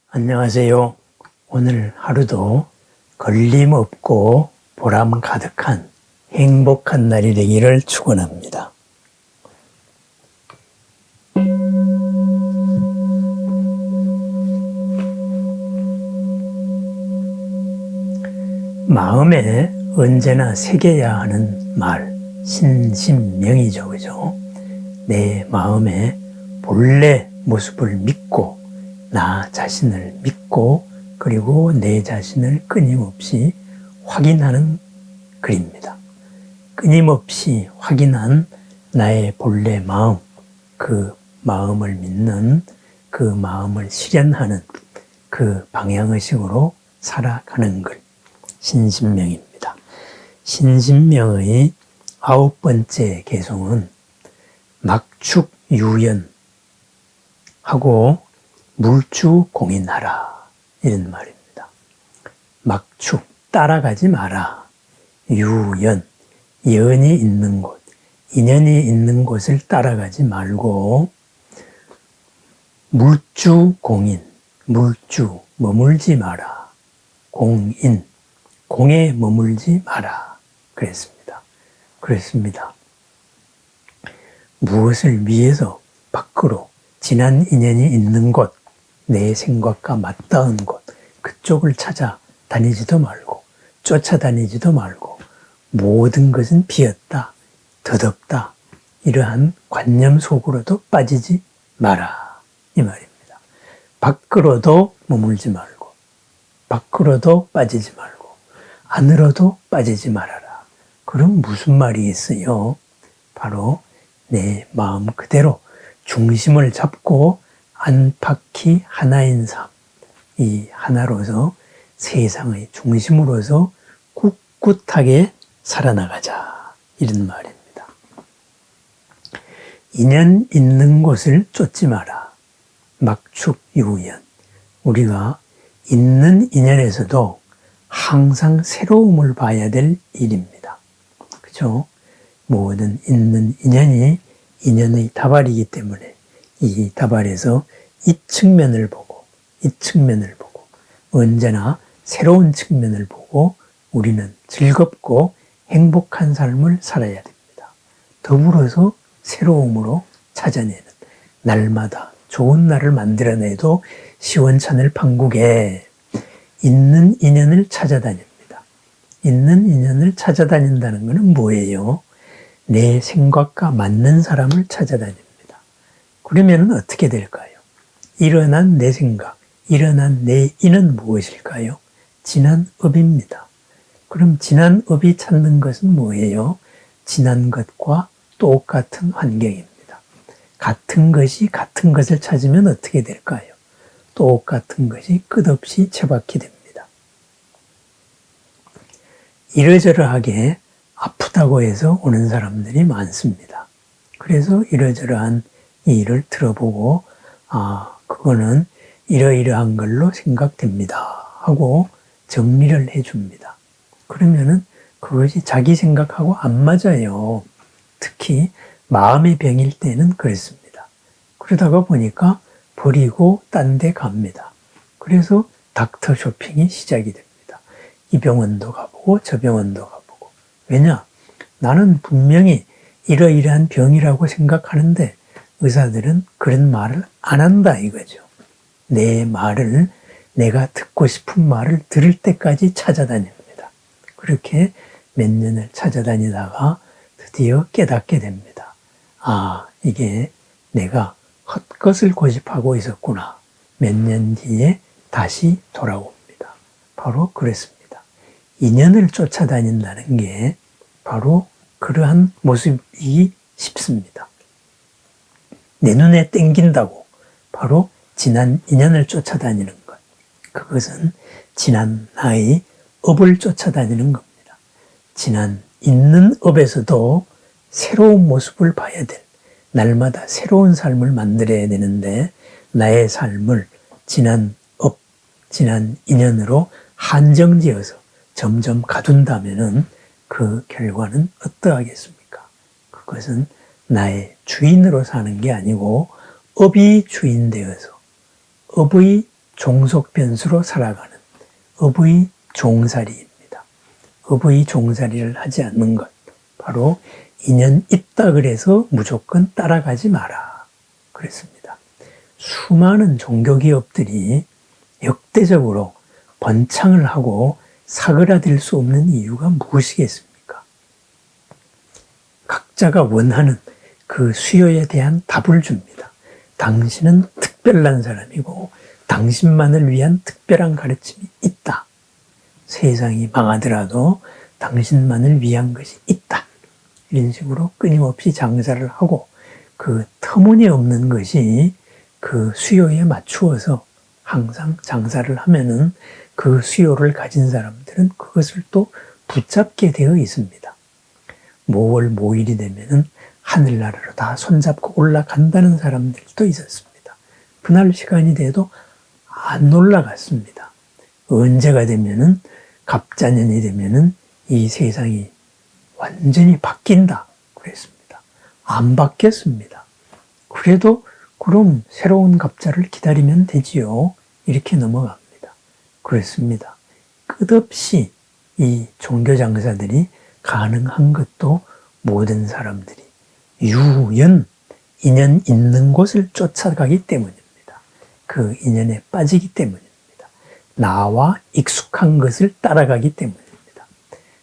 안녕하세요. 오늘 하루도 걸림없고 보람 가득한 행복한 날이 되기를 축원합니다. 마음에 언제나 새겨야 하는 말, 신신명이죠, 그죠? 내 마음의 본래 모습을 믿고 나 자신을 믿고 그리고 내 자신을 끊임없이 확인하는 글입니다. 끊임없이 확인한 나의 본래 마음, 그 마음을 믿는, 그 마음을 실현하는 그 방향의식으로 살아가는 글, 신신명입니다. 신신명의 9번째 개송은 막축유연하고 물주공인하라 이런 말입니다. 막축, 따라가지 마라. 유연, 연이 있는 곳, 인연이 있는 곳을 따라가지 말고 물주공인, 물주, 머물지 마라. 공인, 공에 머물지 마라. 그랬습니다. 무엇을 위해서 밖으로 지난 인연이 있는 곳, 내 생각과 맞닿은 곳, 그쪽을 찾아다니지도 말고 쫓아다니지도 말고 모든 것은 비었다, 덧없다 이러한 관념 속으로도 빠지지 마라 이 말입니다. 밖으로도 머물지 말고 밖으로도 빠지지 말고 안으로도 빠지지 말아라. 그럼 무슨 말이겠어요? 바로 내 마음 그대로 중심을 잡고 안팎이 하나인 삶, 이 하나로서 세상의 중심으로서 꿋꿋하게 살아나가자 이런 말입니다. 인연 있는 곳을 쫓지 마라. 막축유연. 우리가 있는 인연에서도 항상 새로움을 봐야 될 일입니다. 그죠? 모든 있는 인연이 인연의 다발이기 때문에 이 다발에서 이 측면을 보고 언제나 새로운 측면을 보고 우리는 즐겁고 행복한 삶을 살아야 됩니다. 더불어서 새로움으로 찾아내는 날마다 좋은 날을 만들어내도 시원찮을 판국에 있는 인연을 찾아다닙니다. 있는 인연을 찾아다닌다는 것은 뭐예요? 내 생각과 맞는 사람을 찾아다닙니다. 그러면 어떻게 될까요? 일어난 내 생각, 일어난 내 인은 무엇일까요? 지난 업입니다. 그럼 지난 업이 찾는 것은 뭐예요? 지난 것과 똑같은 환경입니다. 같은 것이 같은 것을 찾으면 어떻게 될까요? 똑같은 것이 끝없이 처박히 됩니다. 이러저러하게 아프다고 해서 오는 사람들이 많습니다. 그래서 이러저러한 일을 들어보고 그거는 이러이러한 걸로 생각됩니다 하고 정리를 해줍니다. 그러면은 그것이 자기 생각하고 안 맞아요. 특히 마음의 병일 때는 그렇습니다. 그러다가 보니까 버리고 딴 데 갑니다. 그래서 닥터 쇼핑이 시작이 됩니다. 이 병원도 가보고 저 병원도 가보고. 왜냐? 나는 분명히 이러이러한 병이라고 생각하는데 의사들은 그런 말을 안 한다 이거죠. 내 말을, 내가 듣고 싶은 말을 들을 때까지 찾아다닙니다. 그렇게 몇 년을 찾아다니다가 드디어 깨닫게 됩니다. 이게 내가 헛것을 고집하고 있었구나. 몇 년 뒤에 다시 돌아옵니다. 바로 그랬습니다. 인연을 쫓아다닌다는 게 바로 그러한 모습이기 쉽습니다. 내 눈에 땡긴다고 바로 지난 인연을 쫓아다니는 것. 그것은 지난 나의 업을 쫓아다니는 겁니다. 지난 있는 업에서도 새로운 모습을 봐야 될, 날마다 새로운 삶을 만들어야 되는데 나의 삶을 지난 업, 지난 인연으로 한정지어서 점점 가둔다면은 그 결과는 어떠하겠습니까? 그것은 나의 주인으로 사는 게 아니고 업이 주인 되어서 업의 종속변수로 살아가는 업의 종살이입니다. 업의 종살이를 하지 않는 것, 바로 인연 있다 그래서 무조건 따라가지 마라 그랬습니다. 수많은 종교기업들이 역대적으로 번창을 하고 사그라들 수 없는 이유가 무엇이겠습니까? 각자가 원하는 그 수요에 대한 답을 줍니다. 당신은 특별한 사람이고 당신만을 위한 특별한 가르침이 있다. 세상이 망하더라도 당신만을 위한 것이 있다. 이런 식으로 끊임없이 장사를 하고 그 터무니없는 것이 그 수요에 맞추어서 항상 장사를 하면은 그 수요를 가진 사람들은 그것을 또 붙잡게 되어 있습니다. 모월 모일이 되면은 하늘나라로 다 손잡고 올라간다는 사람들도 있었습니다. 그날 시간이 돼도 안 올라갔습니다. 언제가 되면은 갑자년이 되면은 이 세상이 완전히 바뀐다 그랬습니다. 안 바뀌었습니다. 그래도 그럼 새로운 갑자를 기다리면 되지요. 이렇게 넘어갑니다. 그렇습니다. 끝없이 이 종교장사들이 가능한 것도 모든 사람들이 유연, 인연 있는 곳을 쫓아가기 때문입니다. 그 인연에 빠지기 때문입니다. 나와 익숙한 것을 따라가기 때문입니다.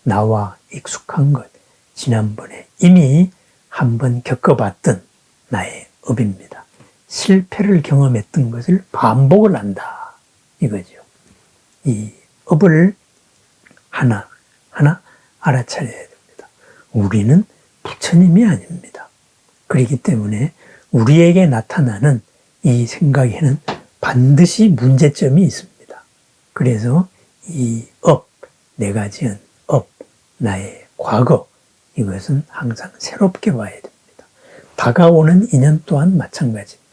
나와 익숙한 것, 지난번에 이미 한번 겪어봤던 나의 업입니다. 실패를 경험했던 것을 반복을 한다. 이거죠. 이 업을 하나하나 알아차려야 됩니다. 우리는 부처님이 아닙니다. 그렇기 때문에 우리에게 나타나는 이 생각에는 반드시 문제점이 있습니다. 그래서 이 업, 내가 지은 업, 나의 과거, 이것은 항상 새롭게 봐야 됩니다. 다가오는 인연 또한 마찬가지입니다.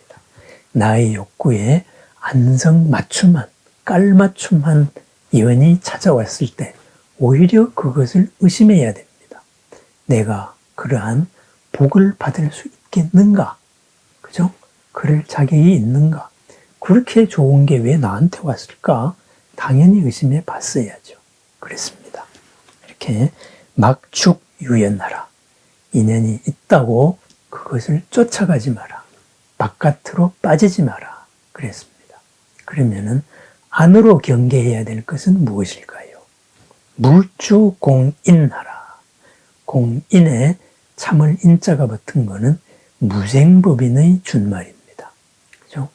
나의 욕구에 안성맞춤한, 깔맞춤한 연이 찾아왔을 때 오히려 그것을 의심해야 됩니다. 내가 그러한 복을 받을 수 있겠는가? 그죠? 그럴 자격이 있는가? 그렇게 좋은 게 왜 나한테 왔을까? 당연히 의심해 봤어야죠. 그랬습니다. 이렇게 막축유연하라. 인연이 있다고 그것을 쫓아가지 마라. 바깥으로 빠지지 마라. 그랬습니다. 그러면은 안으로 경계해야 될 것은 무엇일까요? 물주공인하라. 공인에 참을 인자가 붙은 거는 무생법인의 준말입니다. 그죠?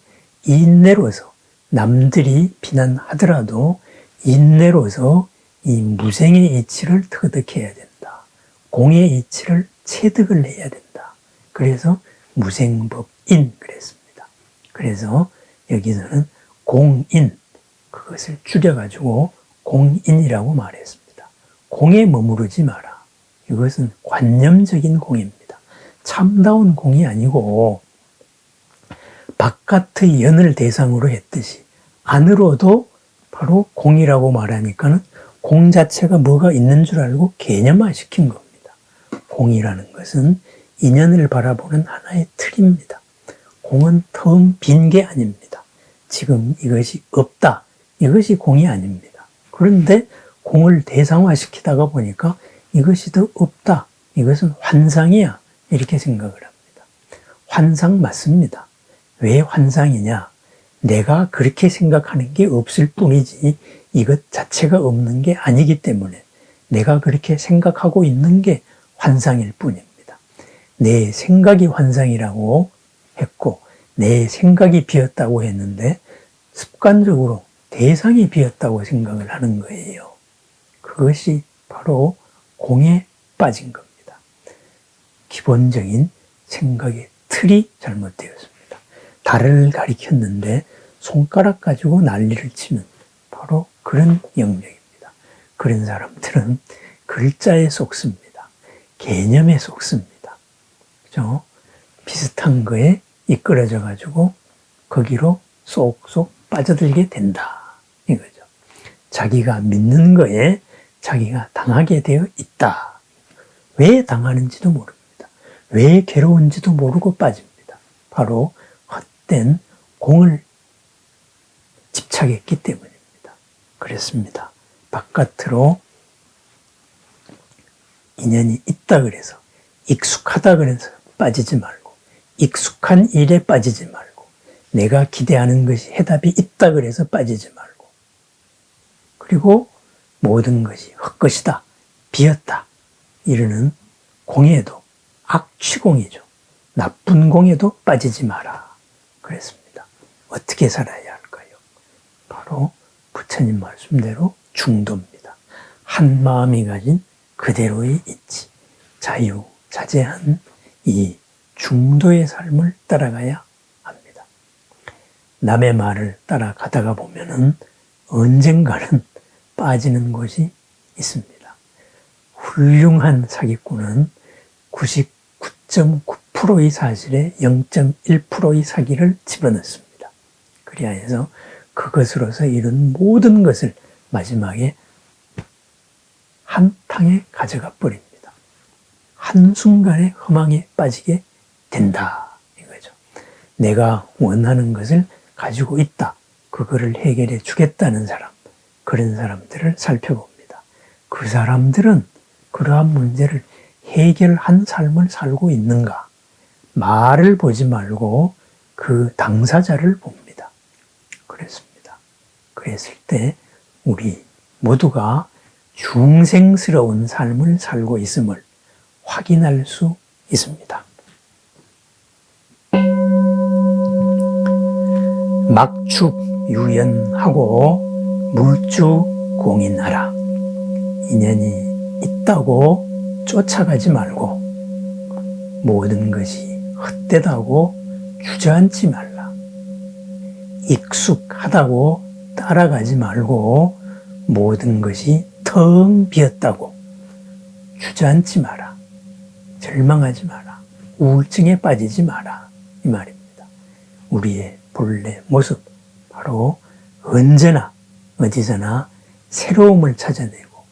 인내로서 남들이 비난하더라도 인내로서 이 무생의 이치를 터득해야 된다. 공의 이치를 체득을 해야 된다. 그래서 무생법인 그랬습니다. 그래서 여기서는 공인, 그것을 줄여가지고 공인이라고 말했습니다. 공에 머무르지 마라. 이것은 관념적인 공입니다. 참다운 공이 아니고 바깥의 연을 대상으로 했듯이 안으로도 바로 공이라고 말하니까는 공 자체가 뭐가 있는 줄 알고 개념화 시킨 겁니다. 공이라는 것은 인연을 바라보는 하나의 틀입니다. 공은 텅 빈 게 아닙니다. 지금 이것이 없다. 이것이 공이 아닙니다. 그런데 공을 대상화시키다가 보니까 이것이 더 없다. 이것은 환상이야. 이렇게 생각을 합니다. 환상 맞습니다. 왜 환상이냐? 내가 그렇게 생각하는 게 없을 뿐이지 이것 자체가 없는 게 아니기 때문에 내가 그렇게 생각하고 있는 게 환상일 뿐입니다. 내 생각이 환상이라고 했고 내 생각이 비었다고 했는데 습관적으로 대상이 비었다고 생각을 하는 거예요. 그것이 바로 공에 빠진 겁니다. 기본적인 생각의 틀이 잘못되었습니다. 달을 가리켰는데 손가락 가지고 난리를 치는 바로 그런 영역입니다. 그런 사람들은 글자에 속습니다. 개념에 속습니다. 그죠? 비슷한 거에 이끌어져 가지고 거기로 쏙쏙 빠져들게 된다. 이거죠. 자기가 믿는 거에 자기가 당하게 되어 있다. 왜 당하는지도 모릅니다. 왜 괴로운지도 모르고 빠집니다. 바로 헛된 공을 집착했기 때문입니다. 그랬습니다. 바깥으로 인연이 있다 그래서, 익숙하다 그래서 빠지지 말고, 익숙한 일에 빠지지 말고, 내가 기대하는 것이 해답이 있다 그래서 빠지지 말고, 그리고 모든 것이 헛것이다, 비었다 이러는 공에도, 악취공이죠. 나쁜 공에도 빠지지 마라 그랬습니다. 어떻게 살아야 할까요? 바로 부처님 말씀대로 중도입니다. 한 마음이 가진 그대로의 이치, 자유자재한 이 중도의 삶을 따라가야 합니다. 남의 말을 따라가다가 보면은 언젠가는 빠지는 곳이 있습니다. 훌륭한 사기꾼은 99.9%의 사실에 0.1%의 사기를 집어넣습니다. 그리하여서 그것으로서 이룬 모든 것을 마지막에 한탕에 가져가 버립니다. 한순간에 허망에 빠지게 된다 이거죠. 내가 원하는 것을 가지고 있다, 그거를 해결해 주겠다는 사람, 그런 사람들을 살펴봅니다. 그 사람들은 그러한 문제를 해결한 삶을 살고 있는가? 말을 보지 말고 그 당사자를 봅니다. 그랬습니다. 그랬을 때 우리 모두가 중생스러운 삶을 살고 있음을 확인할 수 있습니다. 막축유연하고 물주공인하라. 인연이 있다고 쫓아가지 말고, 모든 것이 헛되다고 주저앉지 말라. 익숙하다고 따라가지 말고, 모든 것이 텅 비었다고 주저앉지 마라. 절망하지 마라. 우울증에 빠지지 마라. 이 말입니다. 우리의 본래 모습, 바로 언제나 어디서나 새로움을 찾아내고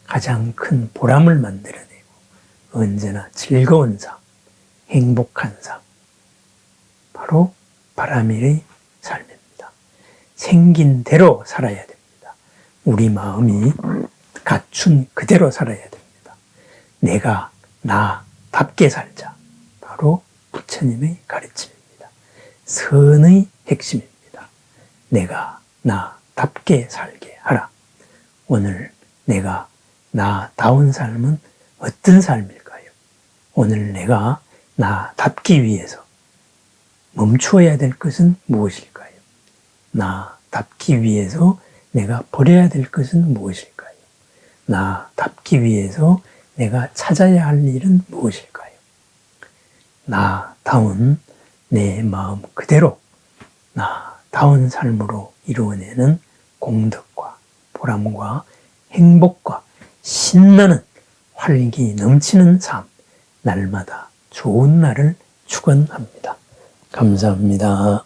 가장 큰 보람을 만들어내고 언제나 즐거운 삶, 행복한 삶, 바로 바라밀의 삶입니다. 생긴 대로 살아야 됩니다. 우리 마음이 갖춘 그대로 살아야 됩니다. 내가 나답게 살자. 바로 부처님의 가르침입니다. 선의 핵심입니다. 내가 나답게 살게 하라. 오늘 내가 나다운 삶은 어떤 삶일까요? 오늘 내가 나답기 위해서 멈추어야 될 것은 무엇일까요? 나답기 위해서 내가 버려야 될 것은 무엇일까요? 나답기 위해서 내가 찾아야 할 일은 무엇일까요? 나다운 내 마음 그대로 나다운 삶으로 이루어내는 공덕과 보람과 행복과 신나는 활기 넘치는 삶, 날마다 좋은 날을 축원합니다. 감사합니다.